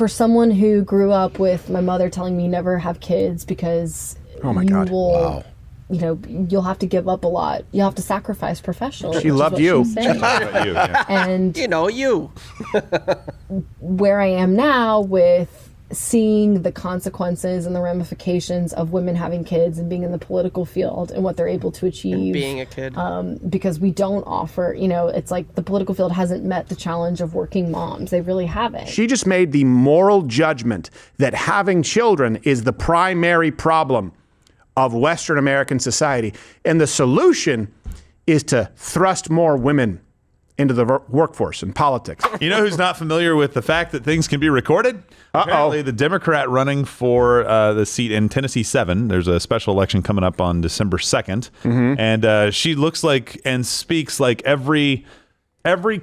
for someone who grew up with my mother telling me never have kids because you'll have to give up a lot. You'll have to sacrifice professionally. She loved you. And you. Where I am now with seeing the consequences and the ramifications of women having kids and being in the political field and what they're able to achieve. And being a kid. Because we don't offer, it's like the political field hasn't met the challenge of working moms. They really haven't. She just made the moral judgment that having children is the primary problem of Western American society. And the solution is to thrust more women into the workforce and politics. You know who's not familiar with the fact that things can be recorded? Apparently, the Democrat running for the seat in Tennessee 7, there's a special election coming up on December 2nd, and she looks like and speaks like every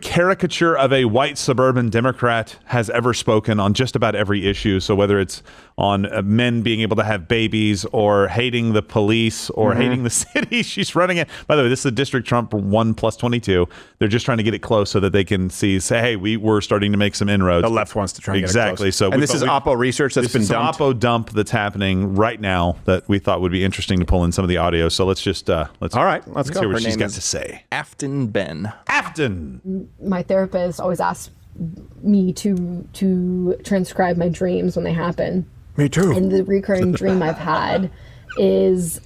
caricature of a white suburban Democrat has ever spoken on just about every issue. So whether it's on men being able to have babies or hating the police or hating the city she's running it. By the way, this is a district Trump won plus 22. They're just trying to get it close so that they can say, hey, we're starting to make some inroads. The left wants to try and get it exactly. close. So and this is Oppo research that's been dumped. Oppo dump that's happening right now that we thought would be interesting to pull in some of the audio. So let's just all right, let's go. See what Her she's name got is to say. Afton Ben. Afton. My therapist always asks me to transcribe my dreams when they happen. Me too. And the recurring dream I've had is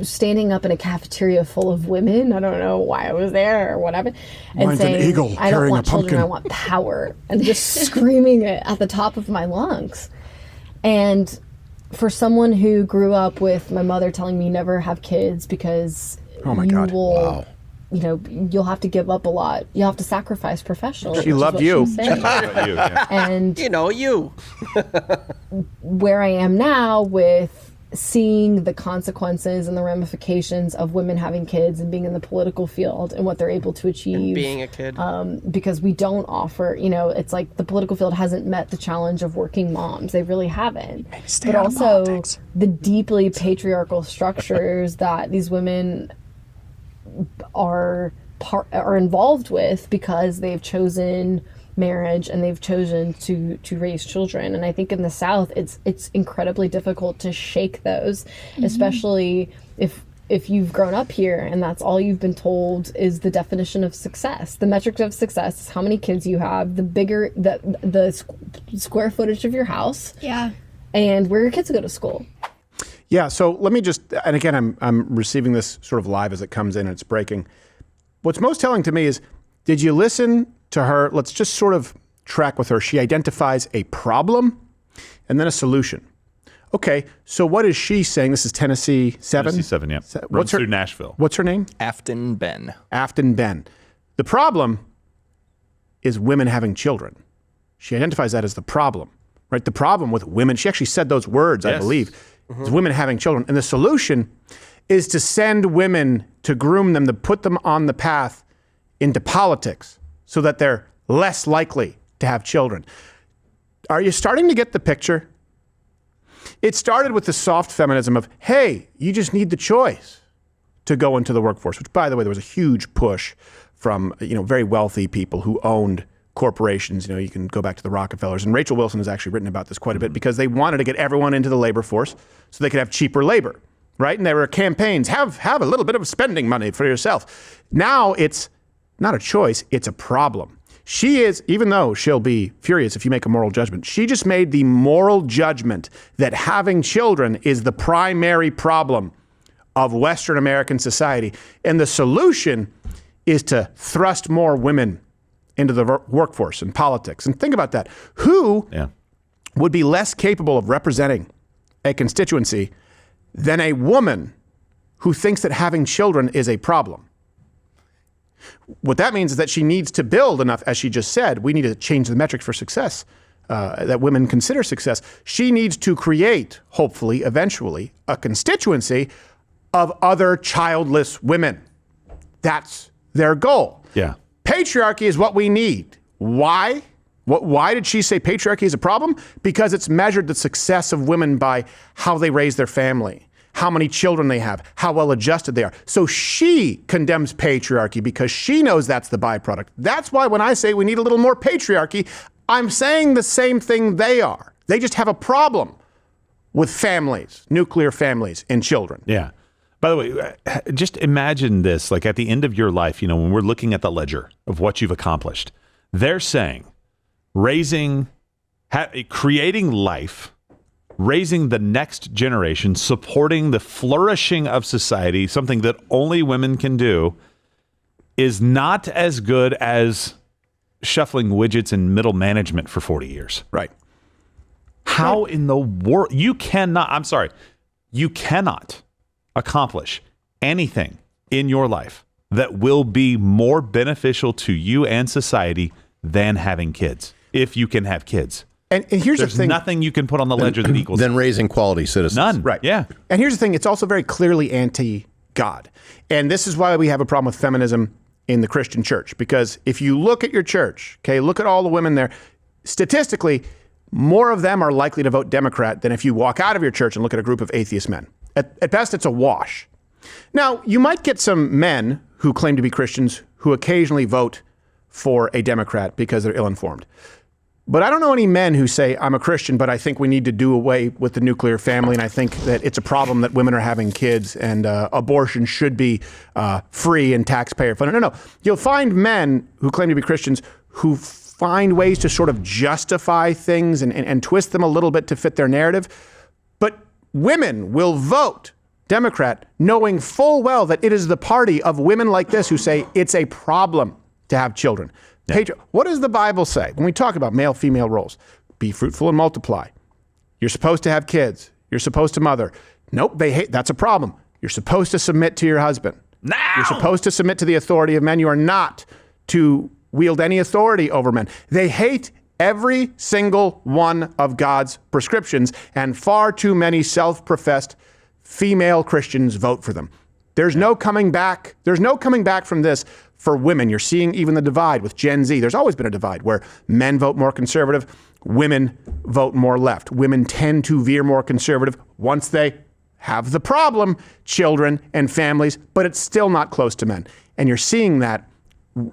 standing up in a cafeteria full of women. I don't know why I was there or whatever. And Mine's saying, an eagle I don't carrying want a children, pumpkin. I want power. And just screaming it at the top of my lungs. And for someone who grew up with my mother telling me never have kids because you'll have to give up a lot. You'll have to sacrifice professionally. She loved you. And you. where I am now with seeing the consequences and the ramifications of women having kids and being in the political field and what they're able to achieve. And being a kid. Because we don't offer, it's like the political field hasn't met the challenge of working moms. They really haven't. But also the deeply patriarchal structures that these women are involved with because they've chosen marriage and they've chosen to raise children. And I think in the South it's incredibly difficult to shake those, especially if you've grown up here and that's all you've been told is the definition of success. The metric of success is how many kids you have, the bigger the square footage of your house, and where your kids go to school. Yeah, so let me just, and again, I'm receiving this sort of live as it comes in and it's breaking. What's most telling to me is, did you listen to her? Let's just sort of track with her. She identifies a problem and then a solution. Okay, so what is she saying? This is Tennessee 7? Tennessee 7, yeah. What's her through Nashville. What's her name? Afton Ben. Afton Ben. The problem is women having children. She identifies that as the problem, right? The problem with women, she actually said those words, I believe, is women having children. And the solution is to send women, to groom them, to put them on the path into politics so that they're less likely to have children. Are you starting to get the picture? It started with the soft feminism of, hey, you just need the choice to go into the workforce, which, by the way, there was a huge push from, very wealthy people who owned corporations. You can go back to the Rockefellers. And Rachel Wilson has actually written about this quite a bit because they wanted to get everyone into the labor force so they could have cheaper labor, right? And there were campaigns, have a little bit of spending money for yourself. Now it's not a choice, it's a problem. She is, even though she'll be furious if you make a moral judgment, she just made the moral judgment that having children is the primary problem of Western American society. And the solution is to thrust more women into the workforce and politics. And think about that. Who would be less capable of representing a constituency than a woman who thinks that having children is a problem? What that means is that she needs to build enough, as she just said, we need to change the metrics for success that women consider success. She needs to create, hopefully, eventually, a constituency of other childless women. That's their goal. Yeah. Patriarchy is what we need. Why? Why did she say patriarchy is a problem? Because it's measured the success of women by how they raise their family, how many children they have, how well adjusted they are. So she condemns patriarchy because she knows that's the byproduct. That's why when I say we need a little more patriarchy, I'm saying the same thing they are. They just have a problem with families, nuclear families, and children. Yeah. By the way, just imagine this, like at the end of your life, when we're looking at the ledger of what you've accomplished, they're saying creating life, raising the next generation, supporting the flourishing of society, something that only women can do, is not as good as shuffling widgets in middle management for 40 years. Right. How in the world? You cannot accomplish anything in your life that will be more beneficial to you and society than having kids, if you can have kids. And here's There's the thing. nothing you can put on the ledger that equals Than raising quality citizens. none. Right. Yeah. And here's the thing. It's also very clearly anti-God. And this is why we have a problem with feminism in the Christian church. Because if you look at your church, okay, look at all the women there, statistically, more of them are likely to vote Democrat than if you walk out of your church and look at a group of atheist men. At best, it's a wash. Now, you might get some men who claim to be Christians who occasionally vote for a Democrat because they're ill-informed. But I don't know any men who say, I'm a Christian, but I think we need to do away with the nuclear family, and I think that it's a problem that women are having kids, and abortion should be free and taxpayer funded. No. You'll find men who claim to be Christians who find ways to sort of justify things and twist them a little bit to fit their narrative. But women will vote Democrat knowing full well that it is the party of women like this who say it's a problem to have children. Yeah. What does the Bible say when we talk about male-female roles? Be fruitful and multiply. You're supposed to have kids. You're supposed to mother. Nope, they hate. That's a problem. You're supposed to submit to your husband. Now! You're supposed to submit to the authority of men. You are not to wield any authority over men. They hate every single one of God's prescriptions, and far too many self-professed female Christians vote for them. There's no coming back. There's no coming back from this for women. You're seeing even the divide with Gen Z. There's always been a divide where men vote more conservative, women vote more left. Women tend to veer more conservative once they have the problem, children and families, but it's still not close to men. And you're seeing that.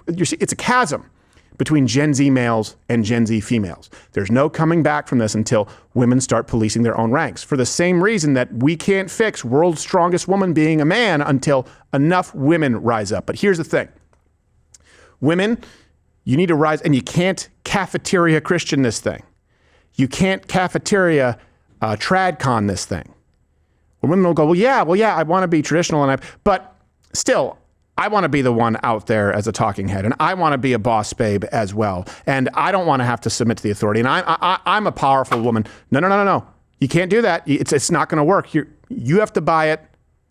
It's a chasm between Gen Z males and Gen Z females. There's no coming back from this until women start policing their own ranks. For the same reason that we can't fix world's strongest woman being a man until enough women rise up. But here's the thing. Women, you need to rise, and you can't cafeteria Christian this thing. You can't cafeteria tradcon this thing. Where women will go, well, yeah, I want to be traditional, but still, I want to be the one out there as a talking head, and I want to be a boss babe as well, and I don't want to have to submit to the authority, and I'm a powerful woman. No. You can't do that. It's not going to work. You have to buy it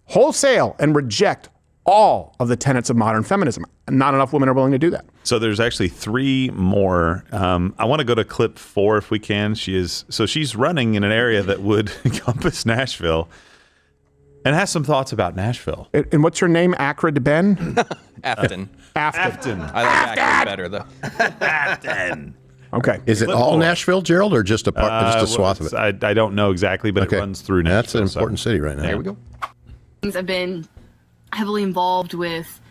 wholesale and reject all of the tenets of modern feminism. Not enough women are willing to do that. So there's actually 3 more. I want to go to clip 4 if we can. She's running in an area that would encompass Nashville. And has some thoughts about Nashville. And what's her name? Acrid Ben? Afton. Afton. I like Akron better, though. Afton. Okay. Is it all Nashville, Gerald, or just a swath of it? I don't know exactly, but it runs through Nashville. That's an important city right now. There we go. I've been heavily involved with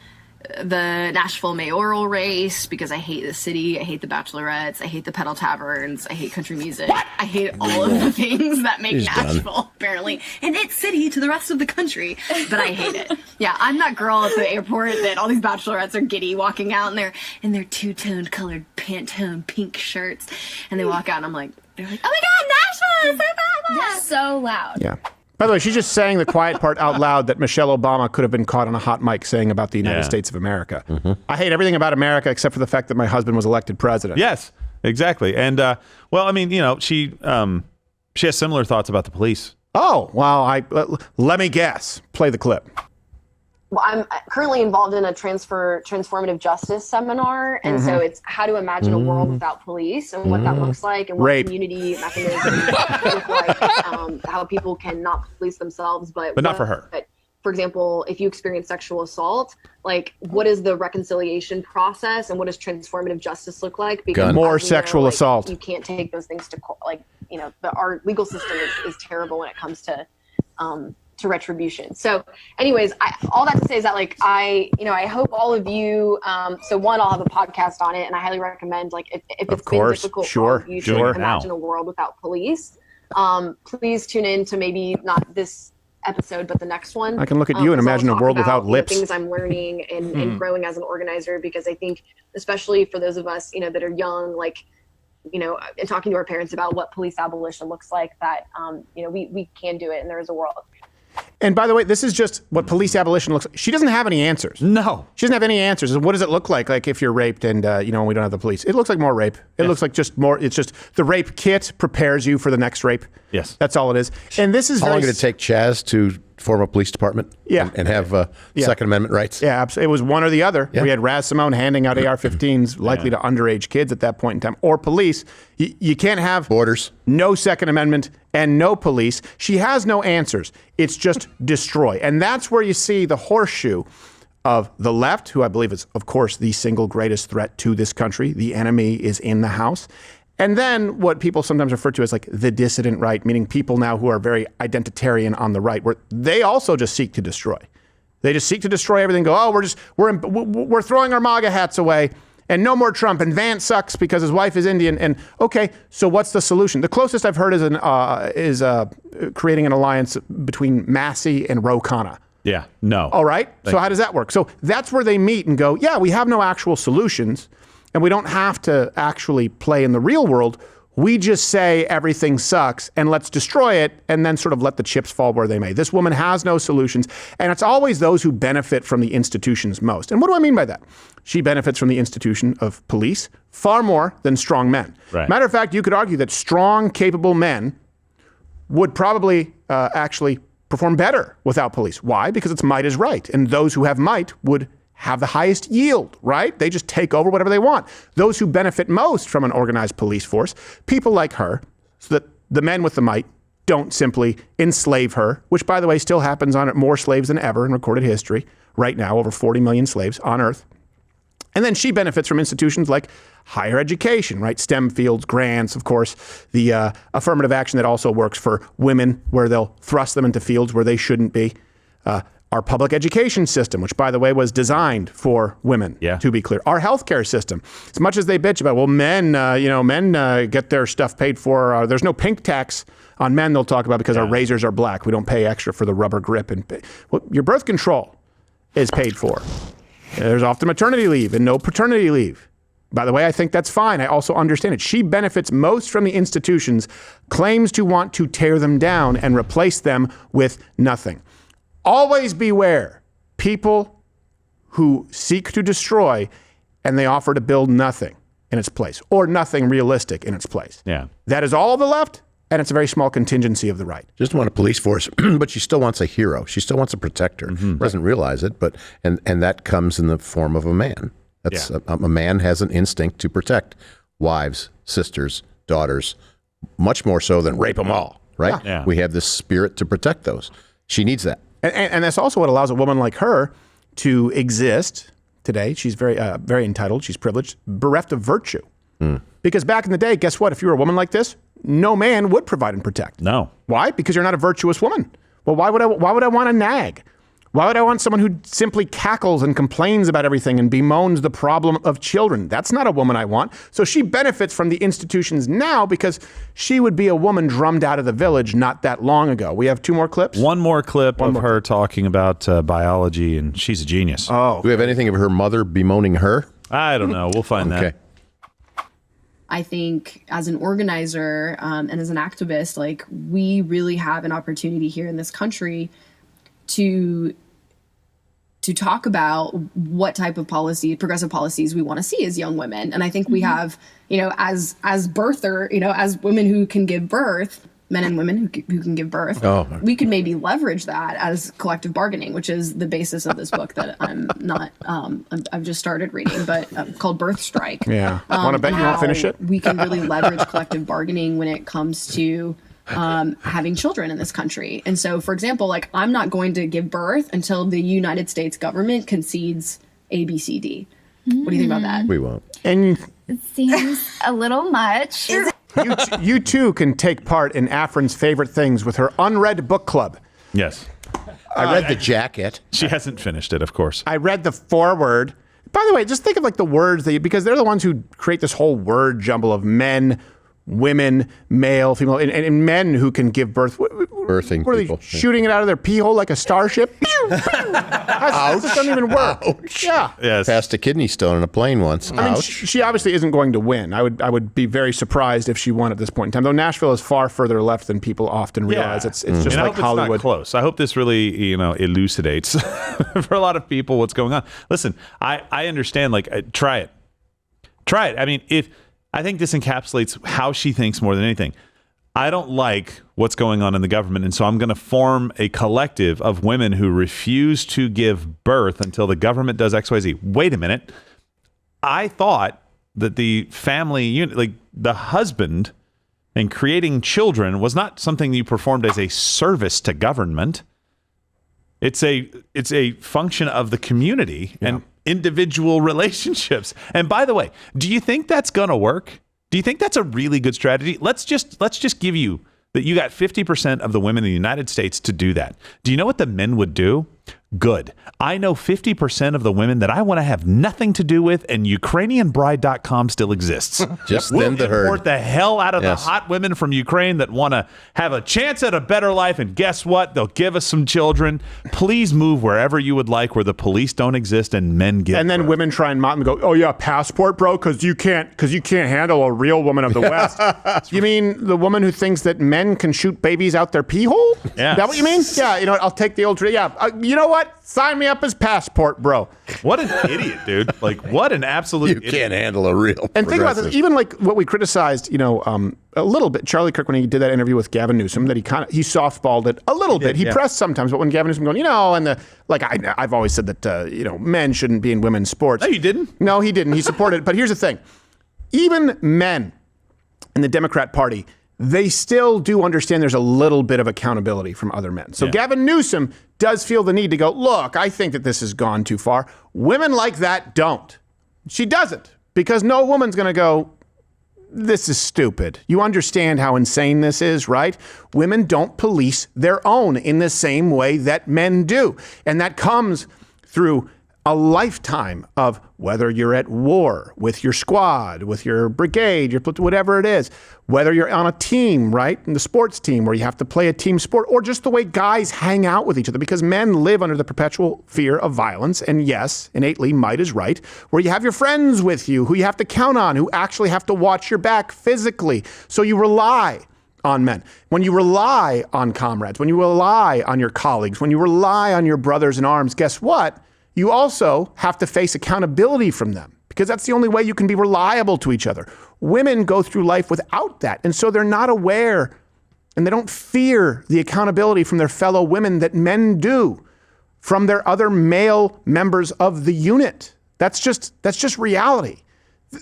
the Nashville mayoral race because I hate the city, I hate the bachelorettes, I hate the pedal taverns, I hate country music. I hate all of the things that make Nashville apparently an it city to the rest of the country, but I hate it. Yeah, I'm that girl at the airport that all these bachelorettes are giddy walking out in their two-toned colored Pantone pink shirts, and they walk out and they're like, oh my God, Nashville is so bad. They're so loud. Yeah. By the way, she's just saying the quiet part out loud that Michelle Obama could have been caught on a hot mic saying about the United States of America. Mm-hmm. I hate everything about America except for the fact that my husband was elected president. Yes, exactly. And she has similar thoughts about the police. Oh, well, let me guess. Play the clip. Well, I'm currently involved in a transformative justice seminar, and so it's how to imagine a world without police and what that looks like, and what community mechanisms look like, how people can not police themselves, but not for her. But, for example, if you experience sexual assault, what is the reconciliation process, and what does transformative justice look like? Because more sexual assault. You can't take those things to court. Our legal system is terrible when it comes to to retribution. So anyways, all that to say is that like I hope all of you, so one, I'll have a podcast on it, and I highly recommend, like, if it's been difficult for all of you to imagine a world without police, please tune in to maybe not this episode, but the next one. I can look at you and imagine a world without lips. Things I'm learning and growing as an organizer, because I think, especially for those of us, that are young, like, and talking to our parents about what police abolition looks like, that, we can do it, and there is a world. And by the way, this is just what police abolition looks like. She doesn't have any answers. No. She doesn't have any answers. What does it look like? Like if you're raped and, we don't have the police. It looks like more rape. It looks like just more. It's just the rape kit prepares you for the next rape. Yes. That's all it is. And this is how long did it take Chaz to form a police department? Yeah. And have Second Amendment rights? Yeah, absolutely. It was one or the other. Yeah. We had Raz Simone handing out AR-15s likely to underage kids at that point in time, or police. You can't have borders, no Second Amendment, and no police. She has no answers. It's just destroy. And that's where you see the horseshoe of the left, who I believe is, of course, the single greatest threat to this country. The enemy is in the House. And then what people sometimes refer to as like the dissident right, meaning people now who are very identitarian on the right, where they also just seek to destroy. They just seek to destroy everything. Go, oh, we're throwing our MAGA hats away, and no more Trump, and Vance sucks because his wife is Indian. And okay, so what's the solution? The closest I've heard is creating an alliance between Massey and Ro Khanna. Yeah, no. All right. So how does that work? So that's where they meet and go, yeah, we have no actual solutions. And we don't have to actually play in the real world. We just say everything sucks and let's destroy it and then sort of let the chips fall where they may. This woman has no solutions. And it's always those who benefit from the institutions most. And what do I mean by that? She benefits from the institution of police far more than strong men. Right. Matter of fact, you could argue that strong, capable men would probably actually perform better without police. Why? Because it's might is right. And those who have might would have the highest yield, right? They just take over whatever they want. Those who benefit most from an organized police force, people like her, so that the men with the might don't simply enslave her, which, by the way, still happens on more slaves than ever in recorded history. Right now, over 40 million slaves on Earth. And then she benefits from institutions like higher education, right? STEM fields, grants, of course, the affirmative action that also works for women, where they'll thrust them into fields where they shouldn't be. Our public education system, which, by the way, was designed for women, to be clear. Our healthcare system, as much as they bitch about, well, men get their stuff paid for. There's no pink tax on men, they'll talk about, because our razors are black. We don't pay extra for the rubber grip. Well, your birth control is paid for. There's often maternity leave and no paternity leave. By the way, I think that's fine. I also understand it. She benefits most from the institutions, claims to want to tear them down and replace them with nothing. Always beware people who seek to destroy and they offer to build nothing in its place, or nothing realistic in its place. Yeah. That is all the left, and it's a very small contingency of the right. She doesn't want a police force, but she still wants a hero. She still wants a protector. Doesn't realize it, but and that comes in the form of a man. That's a man has an instinct to protect wives, sisters, daughters, much more so than rape them all, right? Yeah. We have this spirit to protect those. She needs that. And that's also what allows a woman like her to exist today. She's very entitled. She's privileged, bereft of virtue. Because back in the day, guess what? If you were a woman like this, no man would provide and protect. No. Why? Because you're not a virtuous woman. Well, why would I want to nag? Why would I want someone who simply cackles and complains about everything and bemoans the problem of children? That's not a woman I want. So she benefits from the institutions now because she would be a woman drummed out of the village not that long ago. We have 2 more clips. One more clip of her talking about biology, and she's a genius. Oh. Do we have anything of her mother bemoaning her? I don't know. We'll find that. I think as an organizer and as an activist, like, we really have an opportunity here in this country to talk about what type of progressive policies we want to see as young women. And I think we have, as birther, as women who can give birth, men and women who can give birth, we could maybe leverage that as collective bargaining, which is the basis of this book that I'm not, I've just started reading, but called Birth Strike. Yeah. Want to bet you won't finish it? We can really leverage collective bargaining when it comes to having children in this country. And so, for example, like, I'm not going to give birth until the United States government concedes ABCD. What do you think about that? We won't. And it seems a little much. you too can take part in Afrin's favorite things with her unread book club. Yes. I read the jacket. She hasn't finished it, of course. I read the foreword. By the way, just think of like the words because they're the ones who create this whole word jumble of men, women, male, female, and men who can give birth. Birthing what are people. They shooting it out of their pee hole like a starship? That doesn't even work. Ouch. Yeah. Yes. Passed a kidney stone in a plane once. I mean, she obviously isn't going to win. I would be very surprised if she won at this point in time. Though Nashville is far further left than people often realize. It's just and like Hollywood. It's not close. I hope this really elucidates for a lot of people what's going on. Listen, I understand. Like, try it. I mean, I think this encapsulates how she thinks more than anything. I don't like what's going on in the government, and so I'm going to form a collective of women who refuse to give birth until the government does XYZ. Wait a minute. I thought that the family unit, like the husband and creating children, was not something you performed as a service to government. It's a function of the community and individual relationships. And by the way, do you think that's going to work? Do you think that's a really good strategy? Let's just give you that you got 50% of the women in the United States to do that. Do you know what the men would do? Good. I know 50% of the women that I want to have nothing to do with, and UkrainianBride.com still exists. Just we'll thin the herd. import the hell out of the hot women from Ukraine that want to have a chance at a better life, and guess what? They'll give us some children. Please move wherever you would like, where the police don't exist and men give And then birth. women try and mock and go, "Oh yeah, passport, bro, because you can't handle a real woman of the West." You mean the woman who thinks that men can shoot babies out their pee hole? Yeah. Is that what you mean? Yeah. You know what? I'll take the old. You know what? Sign me up as passport, bro. What an idiot, dude! Like, what an absolute You idiot. can't handle a real. And think about this, even like what we criticized, a little bit. Charlie Kirk, when he did that interview with Gavin Newsom, that he softballed it a little bit. He pressed sometimes, but when Gavin Newsom going, I've always said that men shouldn't be in women's sports. No, you didn't. No, he didn't. He supported it. But here's the thing: even men in the Democrat Party, they still do understand there's a little bit of accountability from other men. So Gavin Newsom does feel the need to go, look, I think that this has gone too far. Women like that don't. She doesn't, because no woman's going to go, this is stupid. You understand how insane this is, right? Women don't police their own in the same way that men do. And that comes through a lifetime of whether you're at war with your squad, with your brigade, your platoon, whatever it is, whether you're on a team, right, in the sports team where you have to play a team sport, or just the way guys hang out with each other, because men live under the perpetual fear of violence. And yes, innately, might is right, where you have your friends with you who you have to count on, who actually have to watch your back physically. So you rely on men. When you rely on comrades, when you rely on your colleagues, when you rely on your brothers in arms, guess what? You also have to face accountability from them, because that's the only way you can be reliable to each other. Women go through life without that, and so they're not aware, and they don't fear the accountability from their fellow women that men do, from their other male members of the unit. That's just reality.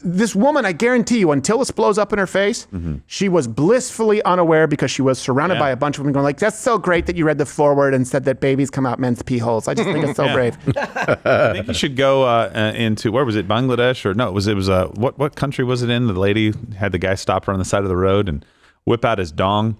This woman, I guarantee you, until this blows up in her face, she was blissfully unaware, because she was surrounded by a bunch of women going like, that's so great that you read the foreword and said that babies come out men's pee holes. I just think it's so brave. I think you should go into, where was it, Bangladesh? Or no, it was what country was it in? The lady had the guy stop her on the side of the road and whip out his dong.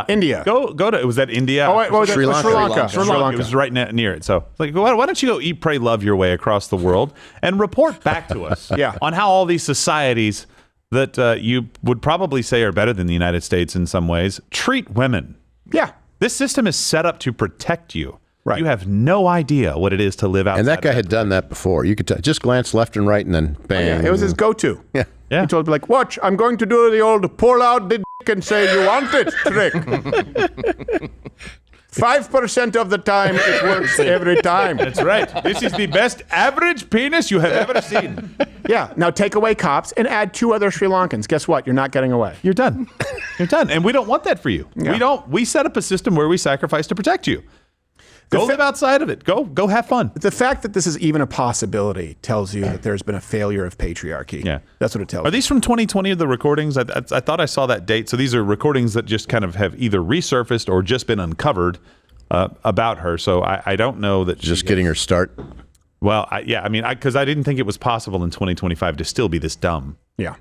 India. Go to, was that India? Oh, wait, Sri Lanka. Sri Lanka. It was right near it. So, like, why don't you go eat, pray, love your way across the world and report back to us on how all these societies that you would probably say are better than the United States in some ways treat women. Yeah. This system is set up to protect you. Right. You have no idea what it is to live outside. And that guy had done that before. You could just glance left and right, and then bang. It was his go-to. Yeah. He told me, like, watch, I'm going to do the old pull out the dick and say you want it trick. 5% of the time it works every time. That's right. This is the best average penis you have ever seen. Yeah. Now take away cops and add 2 other Sri Lankans. Guess what? You're not getting away. You're done. You're done. And we don't want that for you. Yeah. We set up a system where we sacrifice to protect you. Go live outside of it. Go have fun. The fact that this is even a possibility tells you that there's been a failure of patriarchy. Yeah. That's what it tells Are you. these from 2020, the recordings? I thought I saw that date. So these are recordings that just kind of have either resurfaced or just been uncovered about her. So I don't know that Just getting her start. Well, because I didn't think it was possible in 2025 to still be this dumb. Yeah.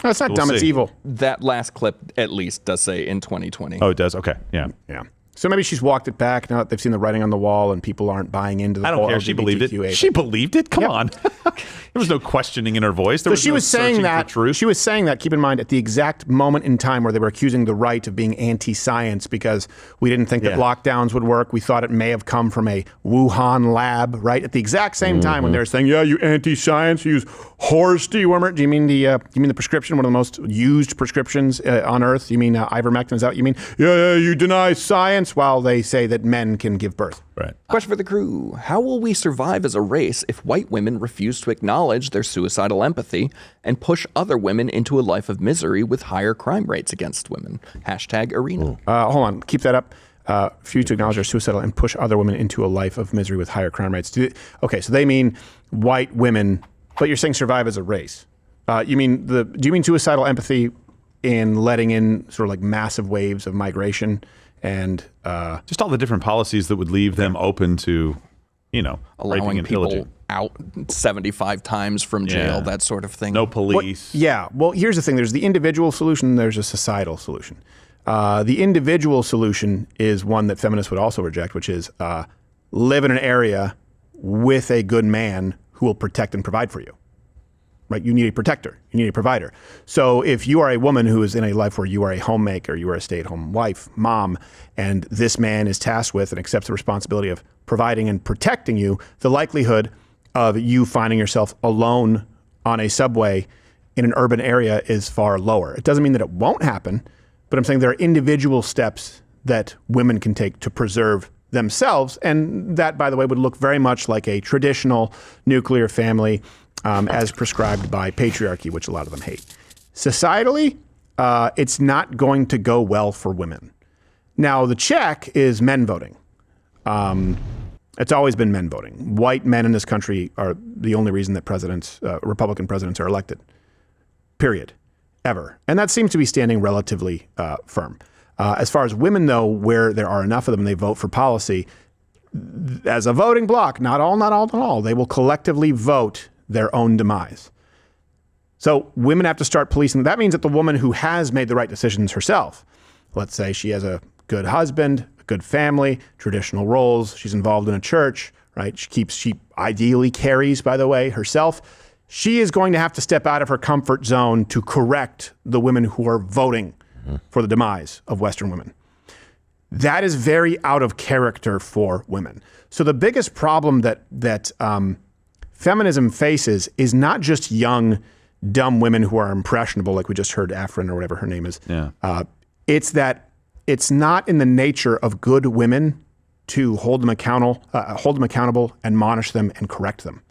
No, it's not dumb. It's see. evil. That last clip, at least, does say in 2020. Oh, it does? Okay. Yeah. Yeah. So maybe she's walked it back now that they've seen the writing on the wall and people aren't buying into the I don't whole care. She believed it. LGBTQA. She believed it. Come Yep. on. There was no questioning in her voice. There So was she no was saying searching that. for truth. She was saying that. Keep in mind, at the exact moment in time where they were accusing the right of being anti-science because we didn't think that lockdowns would work. We thought it may have come from a Wuhan lab. Right at the exact same time when they were saying, "Yeah, you anti-science, you use horse dewormer." Do you mean the prescription, one of the most used prescriptions on earth? You mean ivermectin? Is that what you mean? Yeah, you deny science while they say that men can give birth. Right. Question for the crew. How will we survive as a race if white women refuse to acknowledge their suicidal empathy and push other women into a life of misery with higher crime rates against women? #Arena. Hold on. Keep that up. Refuse to acknowledge their suicidal and push other women into a life of misery with higher crime rates. Okay, so they mean white women, but you're saying survive as a race. Do you mean suicidal empathy in letting in sort of like massive waves of migration and just all the different policies that would leave them open to, raping Allowing and people pillaging. out 75 times from jail, that sort of thing. No police. Well, here's the thing. There's the individual solution, there's a societal solution. The individual solution is one that feminists would also reject, which is live in an area with a good man who will protect and provide for you. Right? You need a protector. You need a provider. So if you are a woman who is in a life where you are a homemaker, you are a stay-at-home wife, mom, and this man is tasked with and accepts the responsibility of providing and protecting you, the likelihood of you finding yourself alone on a subway in an urban area is far lower. It doesn't mean that it won't happen, but I'm saying there are individual steps that women can take to preserve themselves. And that, by the way, would look very much like a traditional nuclear family as prescribed by patriarchy, which a lot of them hate. Societally, it's not going to go well for women. Now, the check is men voting. It's always been men voting. White men in this country are the only reason that Republican presidents are elected, period, ever. And that seems to be standing relatively firm. As far as women, though, where there are enough of them and they vote for policy, as a voting bloc, not all, they will collectively vote their own demise. So women have to start policing. That means that the woman who has made the right decisions herself, let's say she has a good husband, a good family, traditional roles, she's involved in a church, right? She ideally carries, by the way, herself. She is going to have to step out of her comfort zone to correct the women who are voting for the demise of Western women. That is very out of character for women. So the biggest problem that feminism faces is not just young, dumb women who are impressionable, like we just heard Afrin or whatever her name is. Yeah. It's that it's not in the nature of good women to hold them accountable, admonish them, and correct them.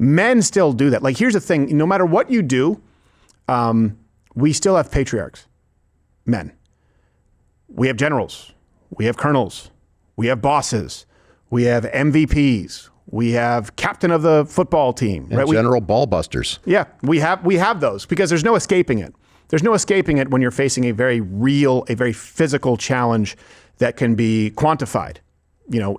Men still do that. Like, here's the thing: no matter what you do, we still have patriarchs, men. We have generals, we have colonels, we have bosses, we have MVPs. We have captain of the football team, and right? General ballbusters. Yeah, we have those because there's no escaping it. There's no escaping it when you're facing a very real, a very physical challenge that can be quantified,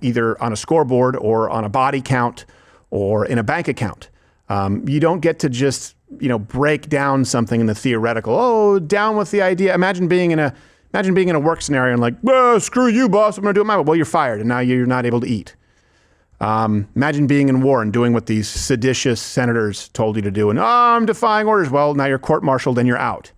either on a scoreboard or on a body count or in a bank account. You don't get to just, break down something in the theoretical. Oh, down with the idea. Imagine being in a work scenario and like, screw you, boss, I'm going to do it my way. Well, you're fired and now you're not able to eat. Imagine being in war and doing what these seditious senators told you to do and, I'm defying orders. Well, now you're court-martialed and you're out.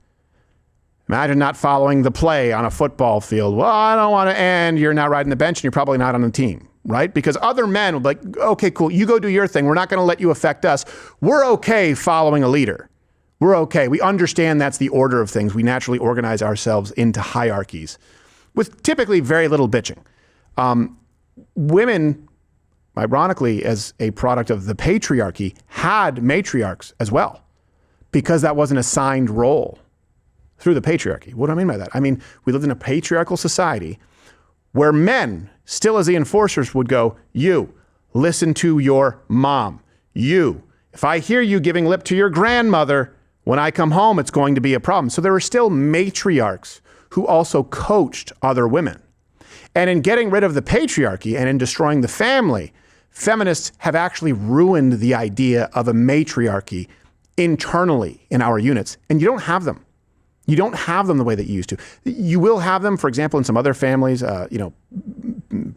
Imagine not following the play on a football field. Well, I don't want to end. You're now riding the bench and you're probably not on the team, right? Because other men will be like, okay, cool. You go do your thing. We're not going to let you affect us. We're okay following a leader. We're okay. We understand that's the order of things. We naturally organize ourselves into hierarchies with typically very little bitching. Women, ironically, as a product of the patriarchy, had matriarchs as well because that was an assigned role through the patriarchy. What do I mean by that? I mean, we lived in a patriarchal society where men, still as the enforcers, would go, you, listen to your mom. You, if I hear you giving lip to your grandmother, when I come home, it's going to be a problem. So there were still matriarchs who also coached other women. And in getting rid of the patriarchy and in destroying the family, feminists have actually ruined the idea of a matriarchy internally in our units. And you don't have them. You don't have them the way that you used to. You will have them, for example, in some other families,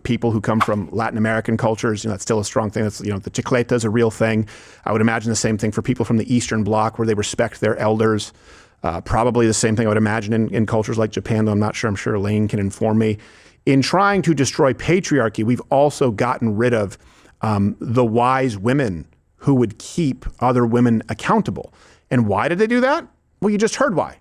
people who come from Latin American cultures, that's still a strong thing. That's, the chicleta is a real thing. I would imagine the same thing for people from the Eastern Bloc where they respect their elders. Probably the same thing I would imagine in cultures like Japan, though I'm not sure. I'm sure Elaine can inform me. In trying to destroy patriarchy, we've also gotten rid of the wise women who would keep other women accountable. And why did they do that? Well, you just heard why.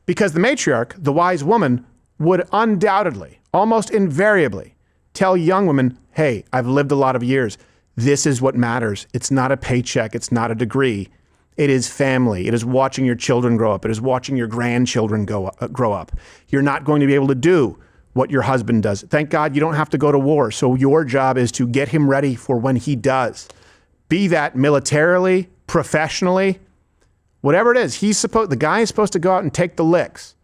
Because the matriarch, the wise woman, would undoubtedly, almost invariably, tell young women, hey, I've lived a lot of years. This is what matters. It's not a paycheck. It's not a degree. It is family. It is watching your children grow up. It is watching your grandchildren grow up. You're not going to be able to do what your husband does. Thank God you don't have to go to war. So your job is to get him ready for when he does. Be that militarily, professionally, whatever it is. The guy is supposed to go out and take the licks.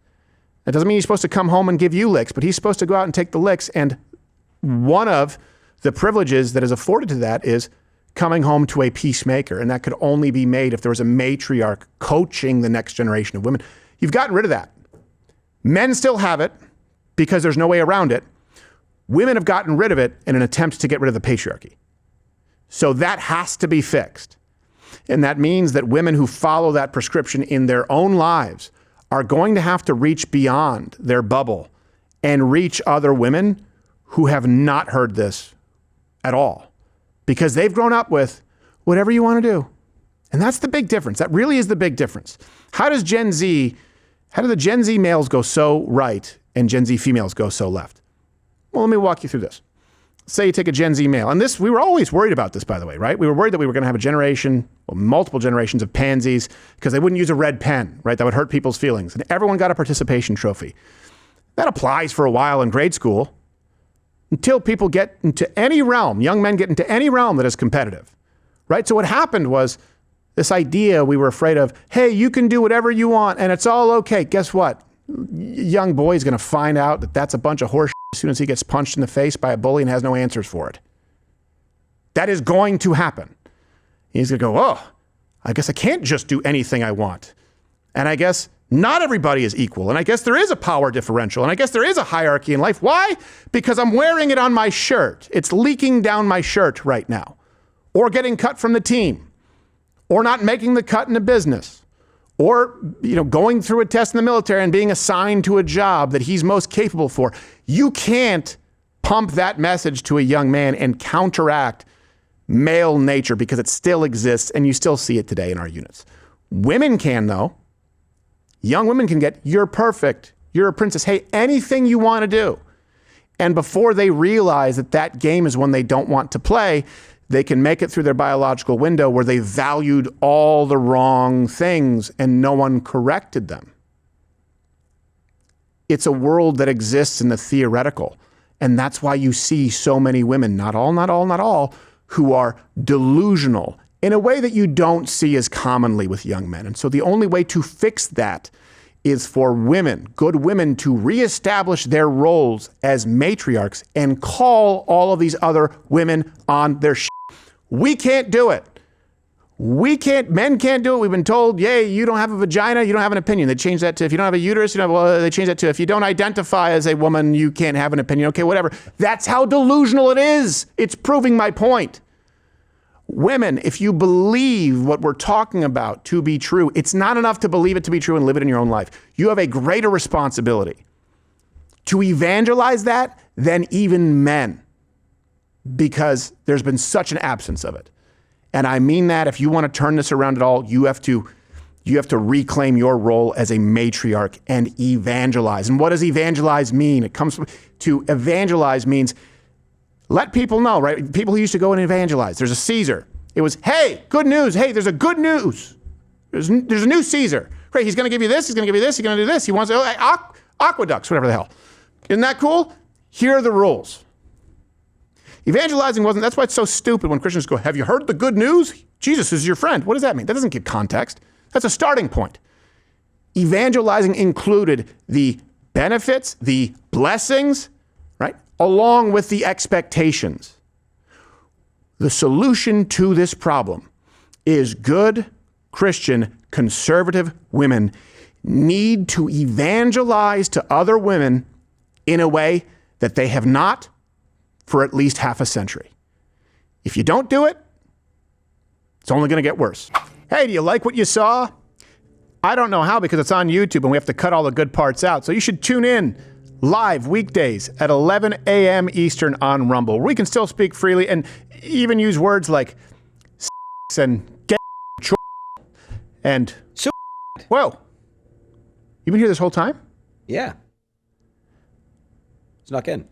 That doesn't mean he's supposed to come home and give you licks, but he's supposed to go out and take the licks. And one of the privileges that is afforded to that is coming home to a peacemaker. And that could only be made if there was a matriarch coaching the next generation of women. You've gotten rid of that. Men still have it because there's no way around it. Women have gotten rid of it in an attempt to get rid of the patriarchy. So that has to be fixed. And that means that women who follow that prescription in their own lives are going to have to reach beyond their bubble and reach other women who have not heard this at all, because they've grown up with whatever you want to do. And that's the big difference. That really is the big difference. How do the Gen Z males go so right and Gen Z females go so left? Well, let me walk you through this. Say you take a Gen Z male, and we were always worried about this, by the way, right? We were worried that we were going to have a generation, or multiple generations of pansies, because they wouldn't use a red pen, right? That would hurt people's feelings. And everyone got a participation trophy. That applies for a while in grade school until people get into any realm, young men get into any realm that is competitive, right? So what happened was this idea we were afraid of, hey, you can do whatever you want and it's all okay. Guess what? Young boy is going to find out that that's a bunch of horse as soon as he gets punched in the face by a bully and has no answers for it. That is going to happen. He's going to go, oh, I guess I can't just do anything I want. And I guess not everybody is equal. And I guess there is a power differential. And I guess there is a hierarchy in life. Why? Because I'm wearing it on my shirt. It's leaking down my shirt right now. Or getting cut from the team. Or not making the cut in a business. Or, going through a test in the military and being assigned to a job that he's most capable for. You can't pump that message to a young man and counteract male nature, because it still exists and you still see it today in our units. Women can, though. Young women can get, you're perfect, you're a princess, hey, anything you want to do. And before they realize that game is one they don't want to play, they can make it through their biological window where they valued all the wrong things and no one corrected them. It's a world that exists in the theoretical. And that's why you see so many women, not all, who are delusional in a way that you don't see as commonly with young men. And so the only way to fix that is for women, good women, to reestablish their roles as matriarchs and call all of these other women on their shit. We can't do it. Men can't do it. We've been told, yay, you don't have a vagina, you don't have an opinion. They changed that to, if you don't have a uterus, they changed that to, if you don't identify as a woman, you can't have an opinion. Okay, whatever. That's how delusional it is. It's proving my point. Women, if you believe what we're talking about to be true, it's not enough to believe it to be true and live it in your own life. You have a greater responsibility to evangelize that than even men, because there's been such an absence of it. And I mean that if you want to turn this around at all, you have to reclaim your role as a matriarch and evangelize. And what does evangelize mean? To evangelize means let people know, right? People who used to go and evangelize. There's a Caesar. It was, hey, good news. Hey, there's a good news. There's a new Caesar. Great, he's going to give you this. He's going to give you this. He's going to do this. He wants aqueducts, whatever the hell. Isn't that cool? Here are the rules. Evangelizing wasn't, that's why it's so stupid when Christians go, have you heard the good news? Jesus is your friend. What does that mean? That doesn't give context. That's a starting point. Evangelizing included the benefits, the blessings, right? Along with the expectations. The solution to this problem is good Christian conservative women need to evangelize to other women in a way that they have not for at least half a century. If you don't do it, it's only going to get worse. Hey, do you like what you saw? I don't know how because it's on YouTube and we have to cut all the good parts out. So you should tune in live weekdays at 11 a.m. Eastern on Rumble. We can still speak freely and even use words like and get and whoa. You've been here this whole time? Yeah. Snuck in.